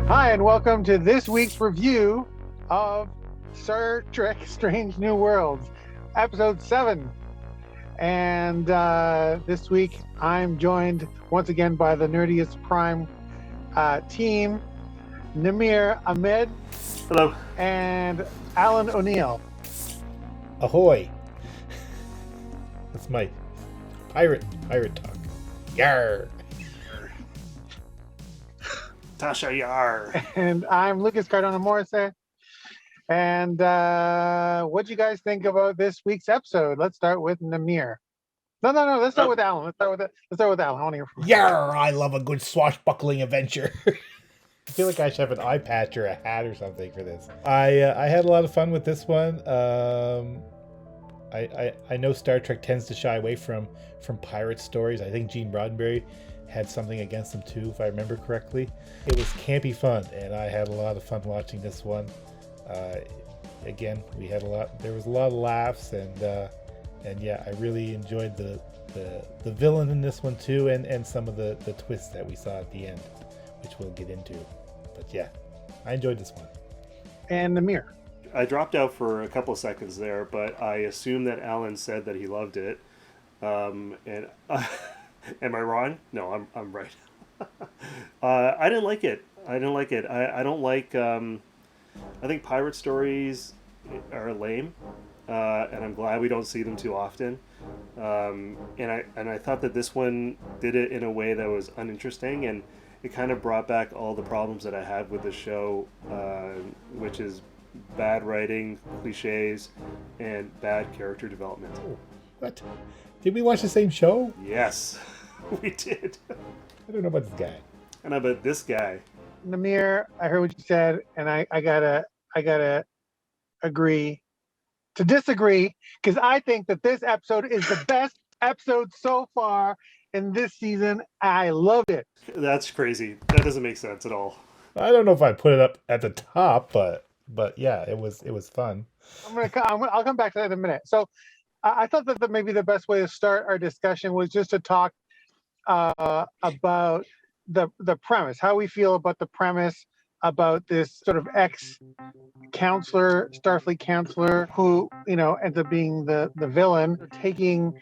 Hi, and welcome to this week's review of Star Trek Strange New Worlds, Episode 7. And this week, I'm joined once again by the Nerdiest Prime team, Namir Ahmed. Hello. And Alan O'Neill. Ahoy! That's my pirate talk. Yarr! Tasha Yar. And I'm Luckas Cardona-Morisset. And what do you guys think about this week's episode? Let's start with Namir. No. Let's start with Alan. Let's start with Alan. I want to hear from you. Yarr! I love a good swashbuckling adventure. I feel like I should have an eye patch or a hat or something for this. I had a lot of fun with this one. I know Star Trek tends to shy away from pirate stories. I think Gene Roddenberry had something against them too, if I remember correctly. It was campy fun, and I had a lot of fun watching this one. Again, there was a lot of laughs, and yeah, I really enjoyed the villain in this one too, and some of the twists that we saw at the end, which we'll get into. But yeah, I enjoyed this one. And Namir. I dropped out for a couple of seconds there, but I assume that Alan said that he loved it. And am I wrong? No, I'm right. I didn't like it. I don't like. I think pirate stories are lame, and I'm glad we don't see them too often. And I thought that this one did it in a way that was uninteresting, and it kind of brought back all the problems that I had with the show, which is bad writing, cliches, and bad character development. Oh, what? Did we watch the same show? Yes, we did. I don't know about this guy. And I bet this guy. Namir, I heard what you said, and I gotta agree to disagree, because I think that this episode is the best episode so far in this season. I loved it. That's crazy. That doesn't make sense at all. I don't know if I put it up at the top, but yeah, it was fun. I'll come back to that in a minute. So I thought that maybe the best way to start our discussion was just to talk about the premise, how we feel about the premise, about this sort of ex-counselor, Starfleet counselor, who ends up being the villain, taking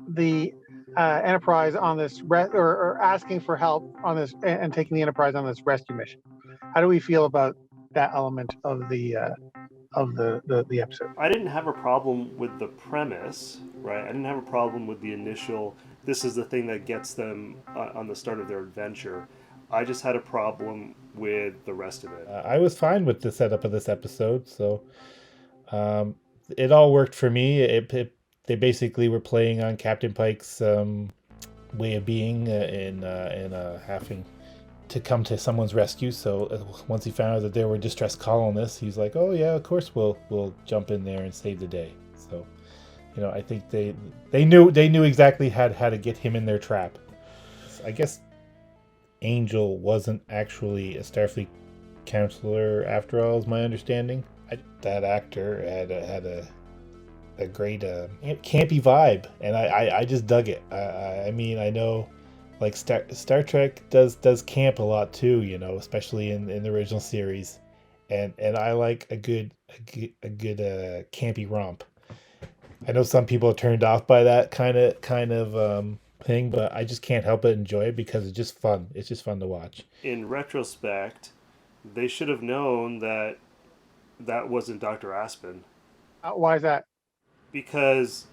the Enterprise on this or asking for help on this, and taking the Enterprise on this rescue mission. How do we feel about that element of the episode? I didn't have a problem with the premise, right? I didn't have a problem with the initial, this is the thing that gets them on the start of their adventure. I just had a problem with the rest of it. I was fine with the setup of this episode, so it all worked for me. They basically were playing on Captain Pike's way of being in having to come to someone's rescue. So once he found out that there were distressed colonists, he's like, "Oh yeah, of course we'll jump in there and save the day." So, I think they knew exactly how to get him in their trap. I guess Angel wasn't actually a Starfleet counselor after all, is my understanding. That actor had a great campy vibe, and I just dug it. I mean, I know, like Star Trek does camp a lot too, especially in the original series, and I like a good campy romp. I know some people are turned off by that kind of thing, but I just can't help but enjoy it because it's just fun. It's just fun to watch. In retrospect, they should have known that wasn't Dr. Aspen. Why is that? Because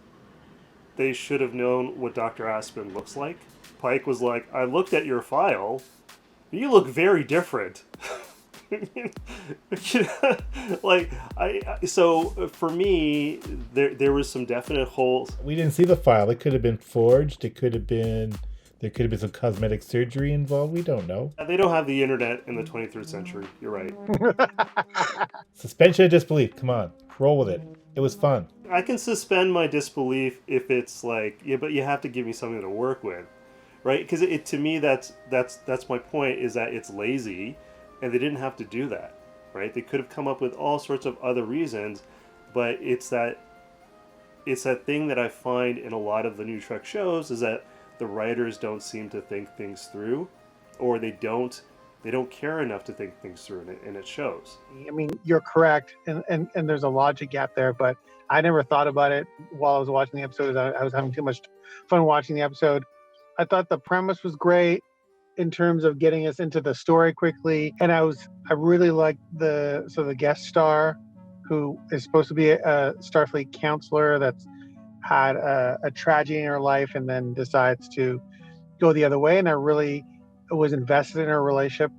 they should have known what Dr. Aspen looks like. Pike was like, I looked at your file. You look very different. So for me, there was some definite holes. We didn't see the file. It could have been forged. There could have been some cosmetic surgery involved. We don't know. They don't have the internet in the 23rd century. You're right. Suspension of disbelief. Come on, roll with it. It was fun. I can suspend my disbelief if it's like, yeah, but you have to give me something to work with, right? Because to me, that's my point, is that it's lazy, and they didn't have to do that, right? They could have come up with all sorts of other reasons, but it's that thing that I find in a lot of the new Trek shows, is that the writers don't seem to think things through, or they don't They don't care enough to think things through, and it shows. I mean, you're correct, and there's a logic gap there, but I never thought about it while I was watching the episode. I was having too much fun watching the episode. I thought the premise was great in terms of getting us into the story quickly, and I really liked the guest star, who is supposed to be a Starfleet counselor that's had a tragedy in her life and then decides to go the other way, and I really was invested in her relationship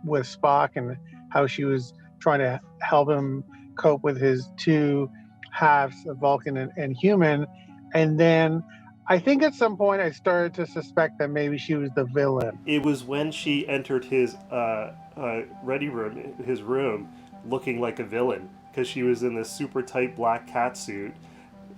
with Spock and how she was trying to help him cope with his two halves, Vulcan and human. And then I think at some point I started to suspect that maybe she was the villain. It was when she entered his ready room, his room, looking like a villain, because she was in this super tight black cat suit,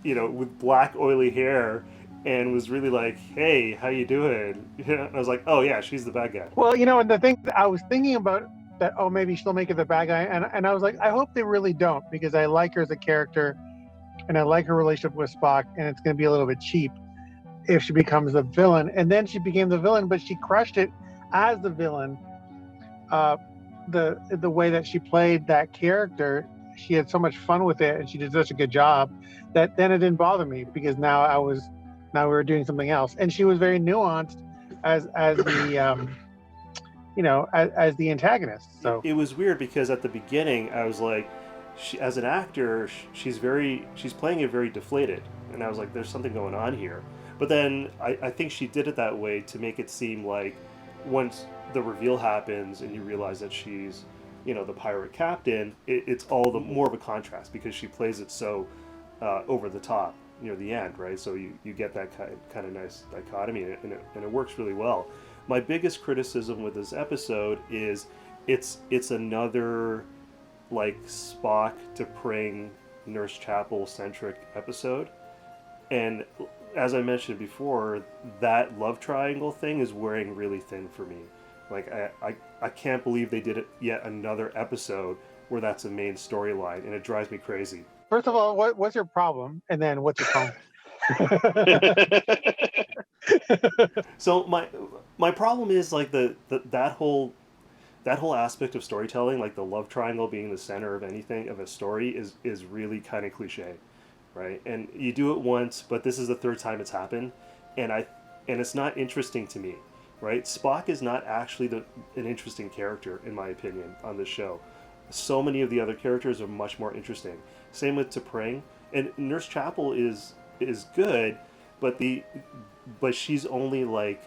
with black oily hair, and was really like, "Hey, how you doing?" I was like, "Oh yeah, she's the bad guy." Well, and the thing I was thinking about that, oh, maybe she'll make it the bad guy, and I was like, I hope they really don't, because I like her as a character, and I like her relationship with Spock, and it's going to be a little bit cheap if she becomes the villain. And then she became the villain, but she crushed it as the villain. The way that she played that character, she had so much fun with it, and she did such a good job that then it didn't bother me, because now we were doing something else, and she was very nuanced as the as the antagonist. So it was weird, because at the beginning I was like, she, as an actor, she's playing it very deflated, and I was like, there's something going on here. But then I think she did it that way to make it seem like once the reveal happens and you realize that she's the pirate captain, it's all the more of a contrast, because she plays it so over the top near the end, right? So you get that kind of nice dichotomy, and it works really well. My biggest criticism with this episode is it's another like Spock to Pring Nurse Chapel centric episode, and as I mentioned before, that love triangle thing is wearing really thin for me. Like I can't believe they did it yet another episode where that's a main storyline, and it drives me crazy. First of all, what's your problem? And then what's your problem? So my problem is like that whole aspect of storytelling, like the love triangle being the center of anything of a story, is really kind of cliche, right? And you do it once, but this is the third time it's happened, and it's not interesting to me, right? Spock is not actually an interesting character, in my opinion, on this show. So many of the other characters are much more interesting. Same with T'Pring, and Nurse Chapel is good, but she's only like,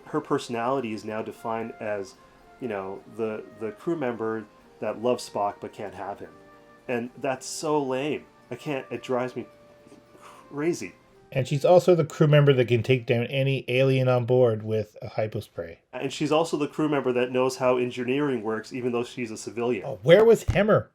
her personality is now defined as, the crew member that loves Spock but can't have him, and that's so lame. It drives me crazy. And she's also the crew member that can take down any alien on board with a hypospray. And she's also the crew member that knows how engineering works, even though she's a civilian. Oh, where was Hemmer?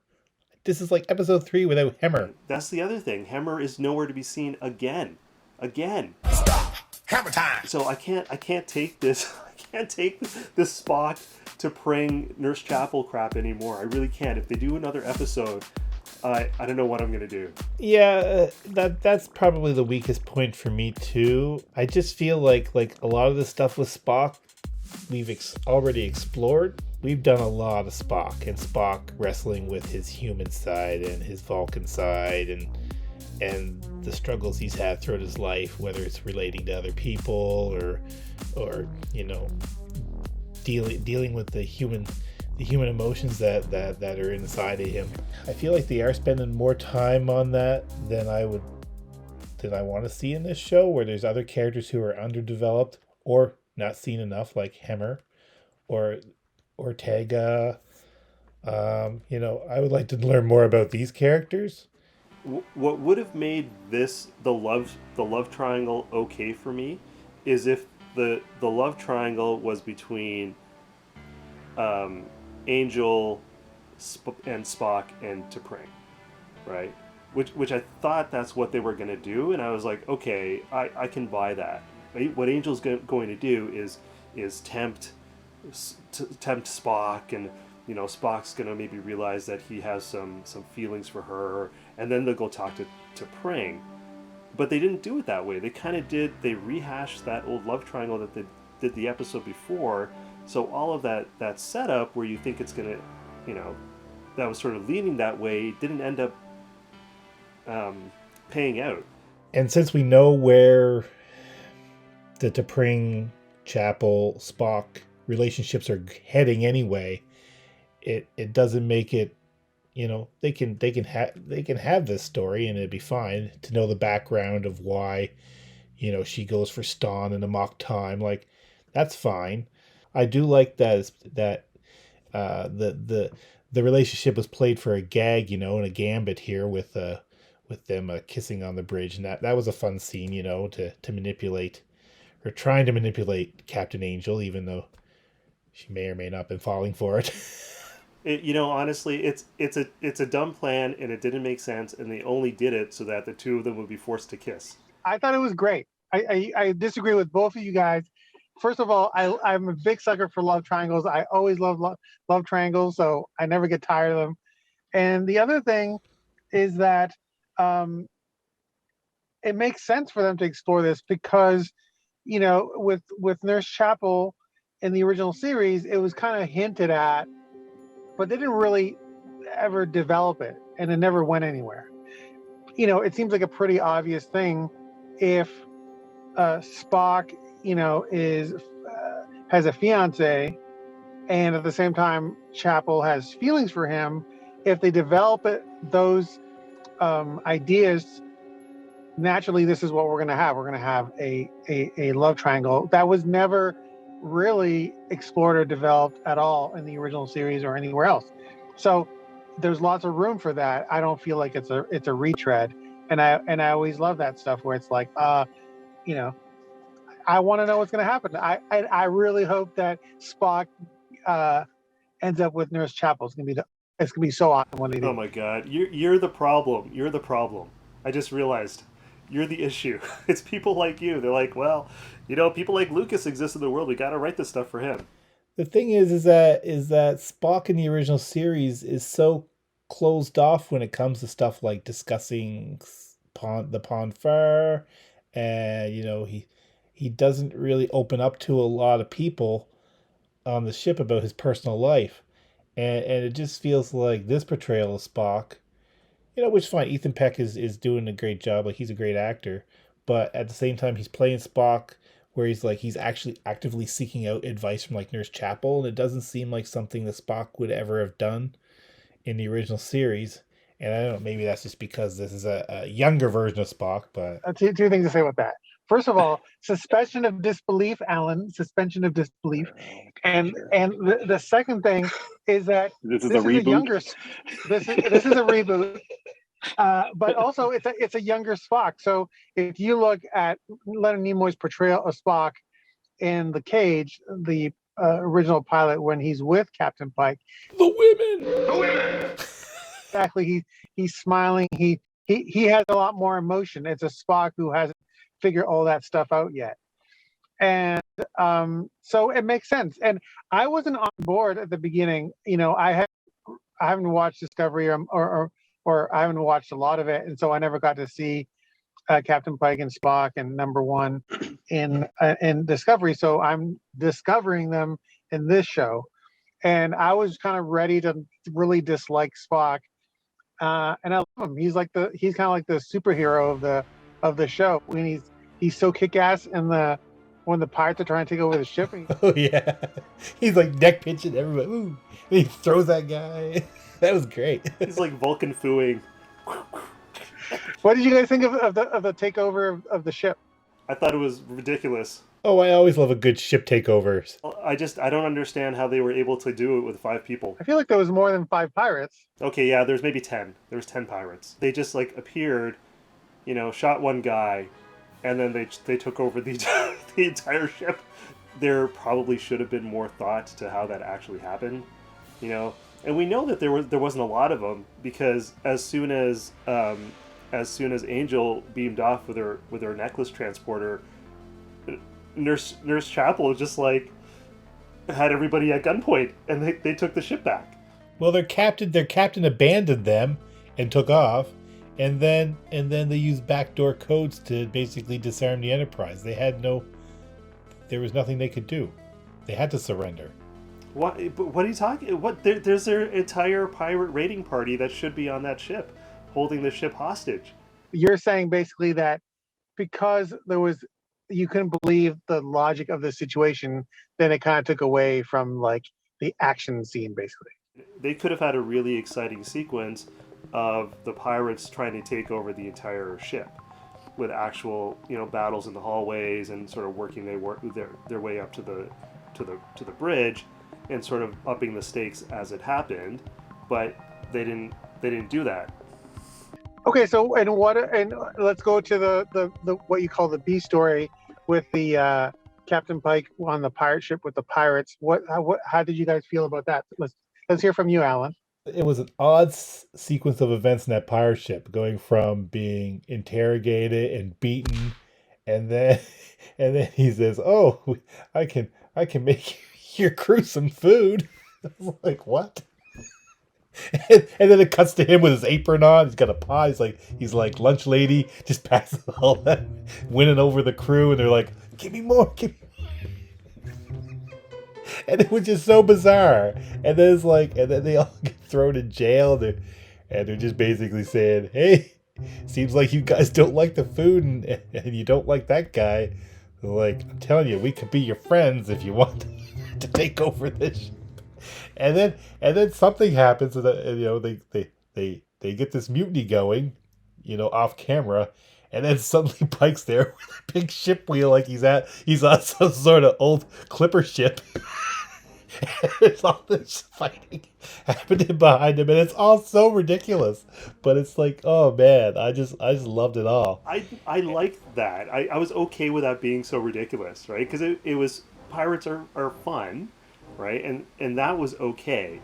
This is like episode 3 without Hemmer. That's the other thing. Hemmer is nowhere to be seen again. Stop. Hammer time. So I can't take this. I can't take this Spock to Pring Nurse Chapel crap anymore. I really can't. If they do another episode, I don't know what I'm gonna do. Yeah, that's probably the weakest point for me too. I just feel like a lot of the stuff with Spock we've already explored. We've done a lot of Spock, and Spock wrestling with his human side and his Vulcan side, and the struggles he's had throughout his life, whether it's relating to other people or dealing with the human emotions that are inside of him. I feel like they are spending more time on that than I want to see in this show, where there's other characters who are underdeveloped or not seen enough, like Hemmer or Ortega. I would like to learn more about these characters. What would have made this the love triangle okay for me is if the love triangle was between Angel and Spock and T'Pring, right? Which I thought that's what they were going to do, and I was like, okay, I can buy that. What Angel's going to do is tempt Spock, and Spock's going to maybe realize that he has some feelings for her, and then they'll go talk to T'Pring. But they didn't do it that way. They rehashed that old love triangle that they did the episode before, So all of that setup where you think it's gonna, that was sort of leaning that way, didn't end up paying out. And since we know where the T'Pring, Chapel, Spock relationships are heading anyway, it doesn't make it, they can have this story and it'd be fine to know the background of why, she goes for Ston in the mock time. Like, that's fine. I do like that the relationship was played for a gag, and a gambit here with them kissing on the bridge, and that was a fun scene, to manipulate, or trying to manipulate Captain Angel, even though she may or may not have been falling for it. Honestly, it's a dumb plan, and it didn't make sense, and they only did it so that the two of them would be forced to kiss. I thought it was great. I disagree with both of you guys. First of all, I'm a big sucker for love triangles. I always love triangles, so I never get tired of them. And the other thing is that it makes sense for them to explore this because, with Nurse Chapel in the original series, it was kind of hinted at, but they didn't really ever develop it, and it never went anywhere. It seems like a pretty obvious thing if Spock, has a fiance, and at the same time Chapel has feelings for him. If they develop those ideas, naturally, this is what we're going to have. We're going to have a love triangle that was never really explored or developed at all in the original series or anywhere else. So there's lots of room for that. I don't feel like it's a retread, and I always love that stuff where it's like, I want to know what's going to happen. I really hope that Spock ends up with Nurse Chapel. It's gonna be so awesome when they do. Oh my God, you're the problem. You're the problem. I just realized you're the issue. It's people like you. They're like, well, people like Lucas exist in the world. We got to write this stuff for him. The thing is that Spock in the original series is so closed off when it comes to stuff like discussing the Pon farr, and he doesn't really open up to a lot of people on the ship about his personal life, and it just feels like this portrayal of Spock, which is fine. Ethan Peck is doing a great job. Like, he's a great actor, but at the same time, he's playing Spock where he's actually actively seeking out advice from like Nurse Chapel, and it doesn't seem like something that Spock would ever have done in the original series. And I don't know, maybe that's just because this is a younger version of Spock, but Two things to say about that. First of all, suspension of disbelief, Alan. Suspension of disbelief, and the second thing is that this is a reboot. This is a reboot, but also it's a younger Spock. So if you look at Leonard Nimoy's portrayal of Spock in The Cage, the original pilot, when he's with Captain Pike, the women. Exactly, he's smiling. He has a lot more emotion. It's a Spock who hasn't figured all that stuff out yet, and so it makes sense. And I wasn't on board at the beginning. I haven't watched Discovery or I haven't watched a lot of it, and so I never got to see Captain Pike and Spock and Number One in Discovery. So I'm discovering them in this show, and I was kind of ready to really dislike Spock. And I love him. He's kind of like the superhero of the show. When he's so kick-ass when the pirates are trying to take over the ship. Oh yeah, he's like neck pinching everybody. Ooh. He throws that guy. That was great. He's like Vulcan fooing. What did you guys think of the takeover of the ship? I thought it was ridiculous. Oh, I always love a good ship takeover. I don't understand how they were able to do it with 5 people. I feel like there was more than 5 pirates. Okay, yeah, there's maybe 10. There was 10 pirates. They just like appeared, shot one guy, and then they took over the entire ship. There probably should have been more thought to how that actually happened, And we know that there wasn't a lot of them, because as soon as Angel beamed off with her necklace transporter, Nurse Chapel just like had everybody at gunpoint, and they took the ship back. Well, their captain abandoned them and took off, and then they used backdoor codes to basically disarm the Enterprise. There was nothing they could do. They had to surrender. What? But what are you talking? What? There's their entire pirate raiding party that should be on that ship, holding the ship hostage. You're saying basically that because you couldn't believe the logic of the situation, then it kind of took away from like the action scene, basically. They could have had a really exciting sequence of the pirates trying to take over the entire ship, with actual battles in the hallways and sort of working their way up to the bridge, and sort of upping the stakes as it happened. But they didn't do that. Okay, so and let's go to the what you call the B story with the Captain Pike on the pirate ship with the pirates. How did you guys feel about that? Let's hear from you, Alan. It was an odd sequence of events in that pirate ship, going from being interrogated and beaten, and then he says, "Oh, I can make your crew some food." I was like, what? And then it cuts to him with his apron on. He's got a pie. He's like lunch lady, just passes all that, winning over the crew, and they're like, "Give me more, give me more." And it was just so bizarre. And then and then they all get thrown in jail. And they're just basically saying, "Hey, seems like you guys don't like the food, and you don't like that guy. Like, I'm telling you, we could be your friends if you want to take over this." And then something happens, and they get this mutiny going, off camera, and then suddenly Pike's there with a big ship wheel, like he's on some sort of old clipper ship. And there's all this fighting happening behind him, and it's all so ridiculous. But it's like, oh man, I just loved it all. I liked that. I was okay with that being so ridiculous, right? Because it was, pirates are fun, right? And that was okay.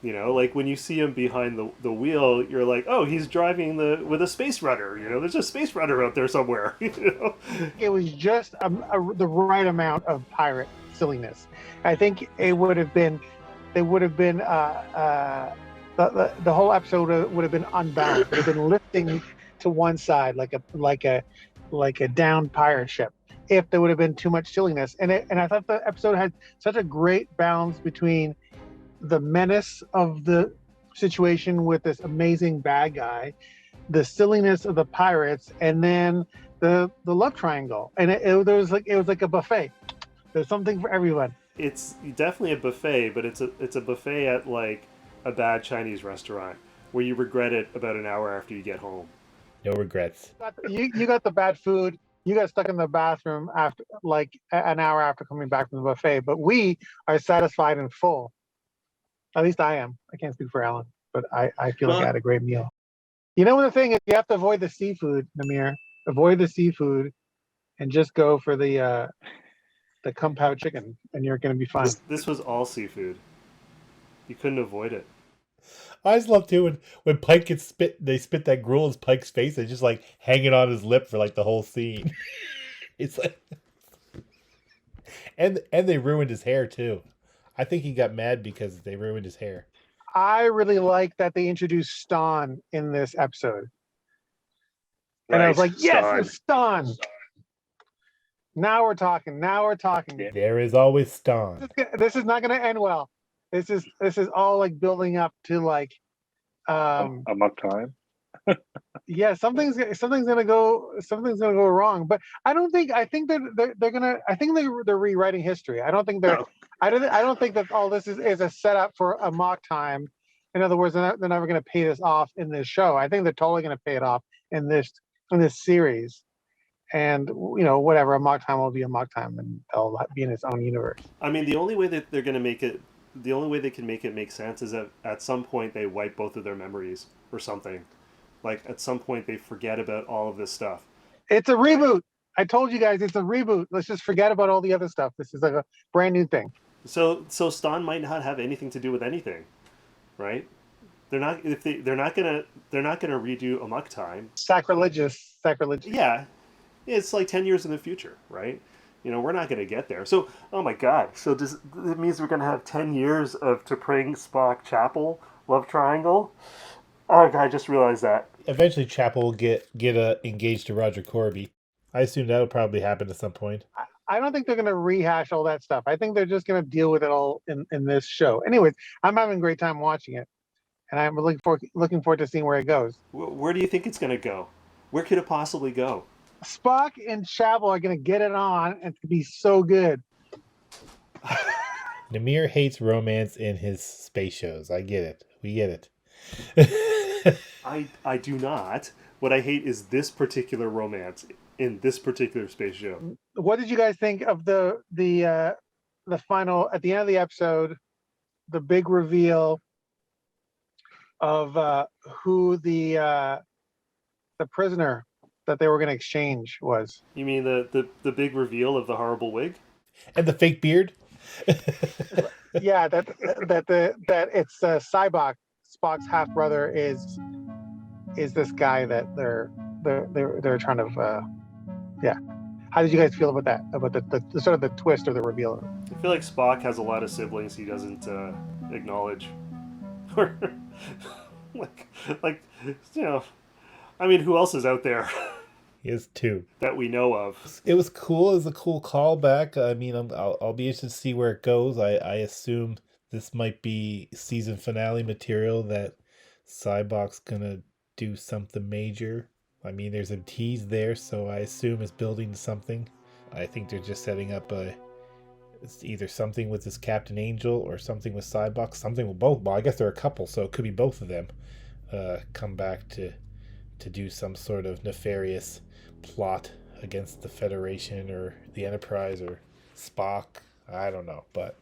Like when you see him behind the wheel, you're like, oh, he's driving with a space rudder. There's a space rudder out there somewhere. It was just the right amount of pirate silliness. I think it would have been. The whole episode would have been unbalanced. It would have been lifting to one side like a downed pirate ship, if there would have been too much silliness. And I thought the episode had such a great balance between the menace of the situation with this amazing bad guy, the silliness of the pirates, and then the love triangle. And it was like a buffet. There's something for everyone. It's definitely a buffet, but it's a buffet at like a bad Chinese restaurant where you regret it about an hour after you get home. No regrets. You got the bad food. You got stuck in the bathroom after like an hour after coming back from the buffet, but we are satisfied and full. At least I am. I can't speak for Alan, but I feel like I had a great meal. The thing is, you have to avoid the seafood, Namir. Avoid the seafood, and just go for the kung pao chicken, and you're going to be fine. This was all seafood. You couldn't avoid it. I just love too when Pike gets spit. They spit that gruel in Pike's face. It's just like hanging on his lip for like the whole scene. It's like, and they ruined his hair too. I think he got mad because they ruined his hair. I really like that they introduced Ston in this episode, and I was like, yes, it's Ston. Now we're talking. Yeah. There is always Ston. This is not going to end well. This is all like building up to like amok time. Yeah, something's gonna go wrong. But I think they're rewriting history. I don't think I don't think that all this is a setup for a mock time. In other words, they're never going to pay this off in this show. I think they're totally going to pay it off in this series. And whatever, a mock time will be a mock time, and they'll be in its own universe. I mean, the only way that they're going to make it, the only way they can make it make sense is that at some point they wipe both of their memories or something. Like at some point they forget about all of this stuff. It's a reboot. I told you guys it's a reboot. Let's just forget about all the other stuff. This is like a brand new thing. So Ston might not have anything to do with anything, right? They're not gonna redo Amok Time. Sacrilegious. Yeah, it's like 10 years in the future, right? We're not gonna get there. So, oh my God! So it means we're gonna have 10 years of T'Pring, Spock, Chapel love triangle? Oh God, I just realized that. Eventually, Chapel will get engaged to Roger Corby. I assume that would probably happen at some point. I don't think they're going to rehash all that stuff. I think they're just going to deal with it all in this show. Anyways, I'm having a great time watching it, and I'm looking forward to seeing where it goes. Where do you think it's going to go? Where could it possibly go? Spock and Chapel are going to get it on, and it's going to be so good. Namir hates romance in his space shows. I get it. We get it. I do not. What I hate is this particular romance in this particular space show. What did you guys think of the final at the end of the episode, the big reveal of who the prisoner that they were going to exchange was? You mean the big reveal of the horrible wig and the fake beard? Yeah, that it's Cybok, Spock's half brother is this guy that they're trying to yeah. How did you guys feel about that? About the sort of the twist or the reveal? I feel like Spock has a lot of siblings he doesn't acknowledge. like you know, I mean, who else is out there? He has 2 that we know of. It was cool. It was a cool callback. I mean, I'll be interested to see where it goes. I assume this might be season finale material that Cybok's gonna do something major. I mean, there's a tease there, so I assume it's building to something. I think they're just setting up it's either something with this Captain Angel or something with Cybok, something with both. Well, I guess they're a couple, so it could be both of them come back to do some sort of nefarious plot against the Federation or the Enterprise or Spock. I don't know, but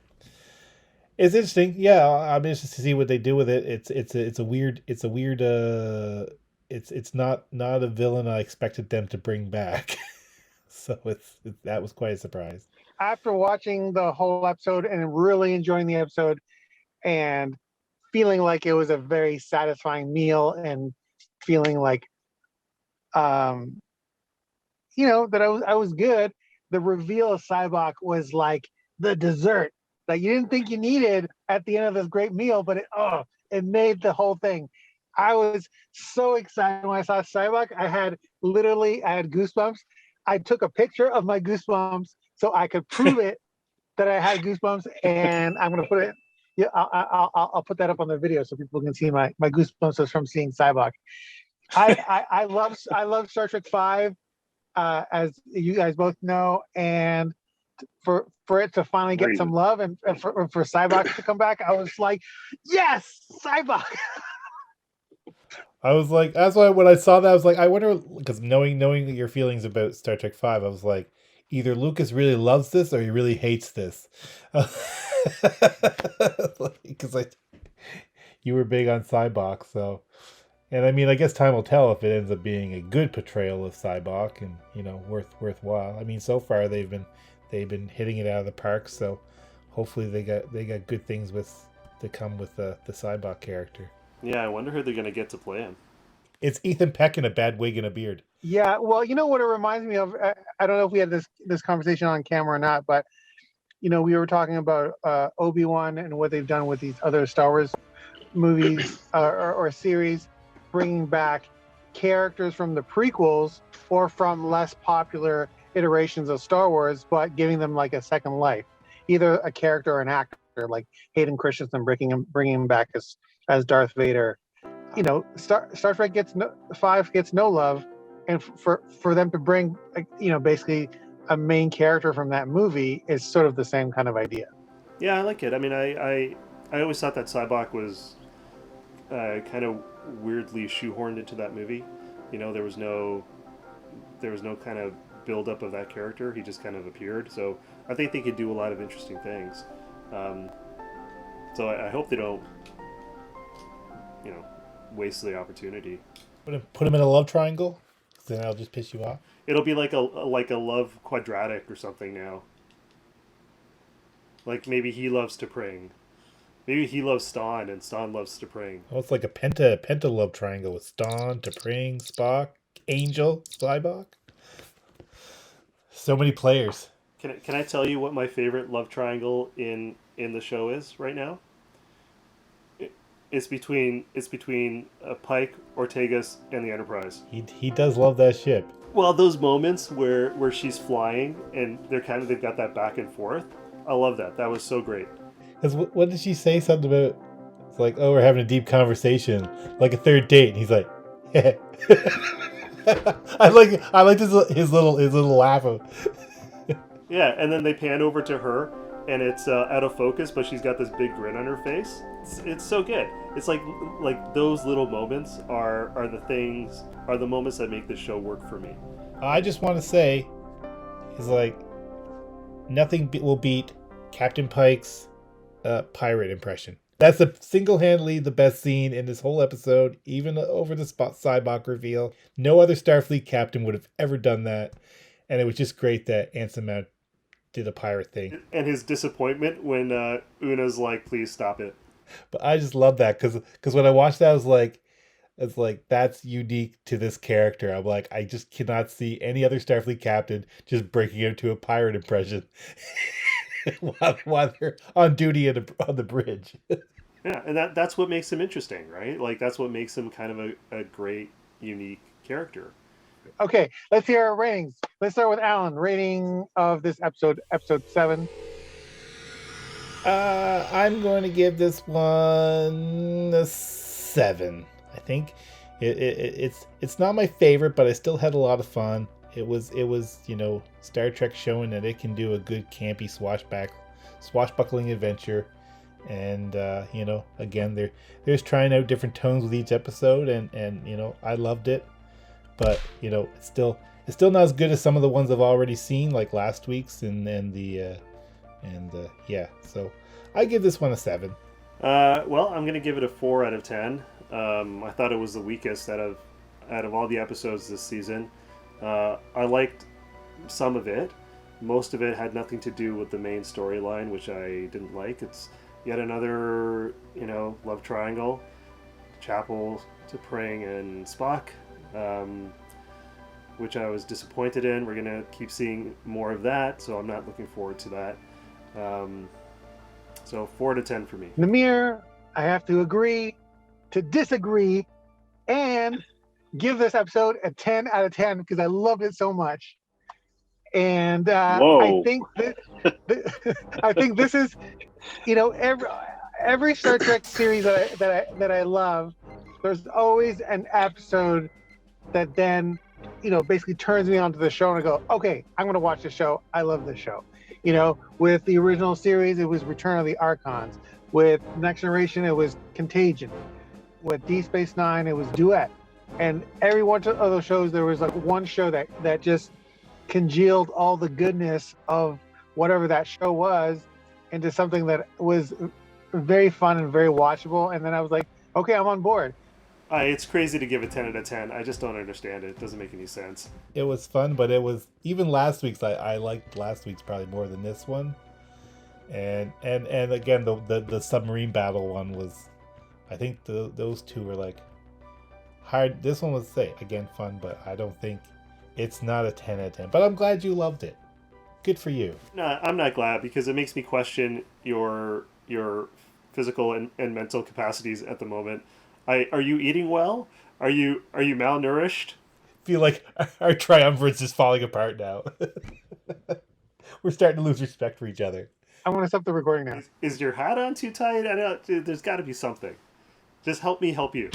it's interesting. Yeah, I'm interested to see what they do with it. It's a weird. It's not a villain I expected them to bring back. So that was quite a surprise. After watching the whole episode and really enjoying the episode and feeling like it was a very satisfying meal and feeling like that I was good, the reveal of Cybok was like the dessert that you didn't think you needed at the end of this great meal, but it made the whole thing. I was so excited when I saw Cybok. I had goosebumps. I took a picture of my goosebumps so I could prove it that I had goosebumps, and I'm gonna put it. Yeah, I'll put that up on the video so people can see my goosebumps from seeing Cybok. I love Star Trek V, as you guys both know, and for it to finally get some love and for Cybok to come back, I was like, yes, Cybok. I was like, that's why when I saw that, I was like, I wonder, because knowing your feelings about Star Trek V, I was like, either Lucas really loves this or he really hates this. Because you were big on Cybok, so. And I mean, I guess time will tell if it ends up being a good portrayal of Cybok and, worthwhile. I mean, so far they've been hitting it out of the park, so hopefully they got good things to come with the Cybok character. Yeah, I wonder who they're going to get to play him. It's Ethan Peck in a bad wig and a beard. Yeah, well, you know what it reminds me of? I don't know if we had this conversation on camera or not, but, we were talking about Obi-Wan and what they've done with these other Star Wars movies or series, bringing back characters from the prequels or from less popular iterations of Star Wars, but giving them like a second life, either a character or an actor, like Hayden Christensen bringing him back as Darth Vader. Star Trek gets no love, and for them to bring basically a main character from that movie is sort of the same kind of idea. Yeah, I like it. I mean, I always thought that Cybok was kind of weirdly shoehorned into that movie. There was no kind of build up of that character. He just kind of appeared. So I think they could do a lot of interesting things. So I hope they don't, waste the opportunity. Put him in a love triangle. Then I'll just piss you off. It'll be like a love quadratic or something now. Like maybe he loves T'Pring. Maybe he loves Ston and Ston loves T'Pring. Oh, it's like a penta love triangle with Ston, T'Pring, Spock, Angel, Cybok. So many players. Can I tell you what my favorite love triangle in the show is right now? It's between Pike, Ortegas, and the Enterprise. He does love that ship. Well, those moments where she's they've got that back and forth. I love that. That was so great. Because what did she say? Something about, it's like, oh, we're having a deep conversation, like a third date. And he's like, yeah. I like his little laugh of. Yeah, and then they pan over to her, and it's out of focus, but she's got this big grin on her face. It's so good. It's like those little moments are the moments that make this show work for me. I just want to say, is like, nothing will beat Captain Pike's pirate impression. That's single-handedly the best scene in this whole episode, even over the Cybok reveal. No other Starfleet captain would have ever done that, and it was just great that Anson Mount did a pirate thing. And his disappointment when Una's like, "Please stop it." But I just love that because when I watched that, I was like, it's like, that's unique to this character. I'm like, I just cannot see any other Starfleet captain just breaking into a pirate impression while they're on duty on the bridge. Yeah, and that's what makes him interesting, right? Like, that's what makes him kind of a great, unique character. Okay, let's hear our ratings. Let's start with Alan. Rating of this episode 7. I'm going to give this one a 7. I think it's not my favorite, but I still had a lot of fun. It was Star Trek showing that it can do a good campy swashbuckling adventure, and again there's trying out different tones with each episode, and I loved it, but it's still not as good as some of the ones I've already seen, like last week's so I give this one a 7. Well, I'm gonna give it a 4 out of 10. I thought it was the weakest out of all the episodes this season. I liked some of it. Most of it had nothing to do with the main storyline, which I didn't like. It's yet another, love triangle. Chapel, T'Pring, and Spock, which I was disappointed in. We're gonna keep seeing more of that, so I'm not looking forward to that. So 4 to 10 for me. Namir, I have to agree to disagree and give this episode a 10 out of 10 because I loved it so much. And I think this is, every Star Trek series that I love, there's always an episode that then, basically turns me onto the show and I go, okay, I'm going to watch the show. I love this show. With the original series, it was Return of the Archons. With Next Generation, it was Contagion. With Deep Space Nine, it was Duet. And every one of those shows, there was like one show that just congealed all the goodness of whatever that show was into something that was very fun and very watchable. And then I was like, okay, I'm on board. It's crazy to give a 10 out of 10. I just don't understand it. It doesn't make any sense. It was fun, but it was, even last week's, I liked last week's probably more than this one. And again, the submarine battle one was, I think those two were like hard. This one was, again, fun, but I don't think, it's not a 10 out of 10. But I'm glad you loved it. Good for you. No, I'm not glad because it makes me question your physical and mental capacities at the moment. Are you eating well? Are you malnourished? I feel like our triumvirate's just falling apart now. We're starting to lose respect for each other. I'm going to stop the recording now. Is your hat on too tight? There's got to be something. Just help me help you.